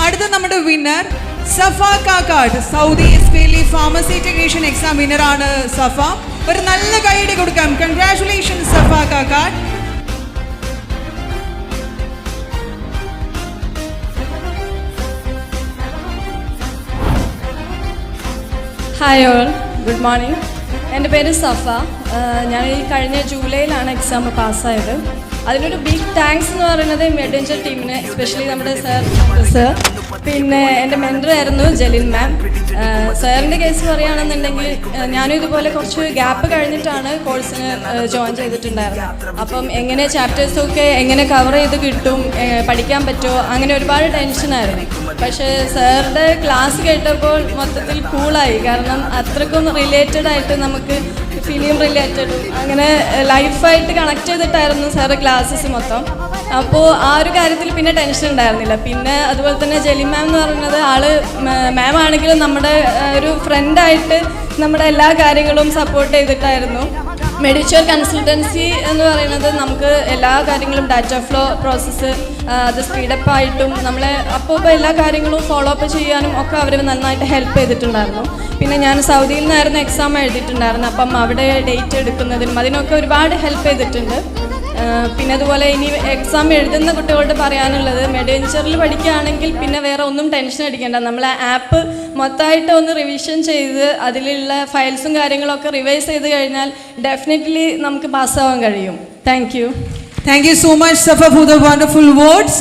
അടുത്ത നമ്മുടെ winner Safa Kakkad. Saudi Israeli pharmacy technician exam winner ആണ് സഫ. ഒരു നല്ല കൈയടി കൊടുക്കാം. Congratulations Safa Kakkad. Hi all, good morning. എൻ്റെ പേര് സഫ. ഞാൻ ഈ കഴിഞ്ഞ ജൂലൈയിലാണ് എക്സാം പാസ്സായത്. അതിനൊരു ബിഗ് താങ്ക്സ് എന്ന് പറയുന്നത് മെഡേഞ്ചർ ടീമിന്, എസ്പെഷ്യലി നമ്മുടെ സർ, പിന്നെ എൻ്റെ മെൻറ്റർ ആയിരുന്നു ജലിൻ മാം. സാറിൻ്റെ കേസ് പറയുകയാണെന്നുണ്ടെങ്കിൽ ഞാനും ഇതുപോലെ കുറച്ച് ഗ്യാപ്പ് കഴിഞ്ഞിട്ടാണ് കോഴ്സിന് ജോയിൻ ചെയ്തിട്ടുണ്ടായിരുന്നത്. അപ്പം എങ്ങനെ ചാപ്റ്റേഴ്സൊക്കെ എങ്ങനെ കവർ ചെയ്ത് കിട്ടും, പഠിക്കാൻ പറ്റുമോ, അങ്ങനെ ഒരുപാട് ടെൻഷനായിരുന്നു. പക്ഷേ സാറിൻ്റെ ക്ലാസ് കേട്ടപ്പോൾ മൊത്തത്തിൽ കൂളായി. കാരണം അത്രക്കും റിലേറ്റഡ് ആയിട്ട് നമുക്ക് ഫിലിം റിലേറ്റഡും അങ്ങനെ ലൈഫായിട്ട് കണക്ട് ചെയ്തിട്ടായിരുന്നു സാറ് ക്ലാസ്സസ് മൊത്തം. അപ്പോൾ ആ ഒരു കാര്യത്തിൽ പിന്നെ ടെൻഷൻ ഉണ്ടായിരുന്നില്ല. പിന്നെ അതുപോലെ തന്നെ ജലി മാം എന്ന് പറയുന്നത് മാം ആണെങ്കിലും നമ്മുടെ ഒരു ഫ്രണ്ടായിട്ട് നമ്മുടെ എല്ലാ കാര്യങ്ങളും സപ്പോർട്ട് ചെയ്തിട്ടായിരുന്നു. മെഡിച്ചർ കൺസൾട്ടൻസി എന്ന് പറയുന്നത് നമുക്ക് എല്ലാ കാര്യങ്ങളും ഡാറ്റ ഫ്ലോ പ്രോസസ്സ് അത് സ്പീഡപ്പ് ആയിട്ടും നമ്മളെ അപ്പോൾ എല്ലാ കാര്യങ്ങളും ഫോളോ അപ്പ് ചെയ്യാനും ഒക്കെ അവർ നന്നായിട്ട് ഹെൽപ്പ് ചെയ്തിട്ടുണ്ടായിരുന്നു. പിന്നെ ഞാൻ സൗദിയിൽ നിന്നായിരുന്നു എക്സാം എഴുതിയിട്ടുണ്ടായിരുന്നു. അപ്പം അവിടെ ഡേറ്റ് എടുക്കുന്നതിനും അതിനൊക്കെ ഒരുപാട് ഹെൽപ്പ് ചെയ്തിട്ടുണ്ട്. പിന്നെ അതുപോലെ ഇനി എക്സാം എഴുതുന്ന കുട്ടികളോട് പറയാനുള്ളത്, മെഡേഞ്ചറിൽ പഠിക്കുകയാണെങ്കിൽ പിന്നെ വേറെ ഒന്നും ടെൻഷൻ അടിക്കേണ്ട. നമ്മളെ ആപ്പ് മൊത്തമായിട്ട് ഒന്ന് റിവിഷൻ ചെയ്ത് അതിലുള്ള ഫയൽസും കാര്യങ്ങളൊക്കെ റിവൈസ് ചെയ്ത് കഴിഞ്ഞാൽ ഡെഫിനറ്റ്ലി നമുക്ക് പാസ്സാവാൻ കഴിയും. Thank you. Thank you so much, Safa, for the wonderful words.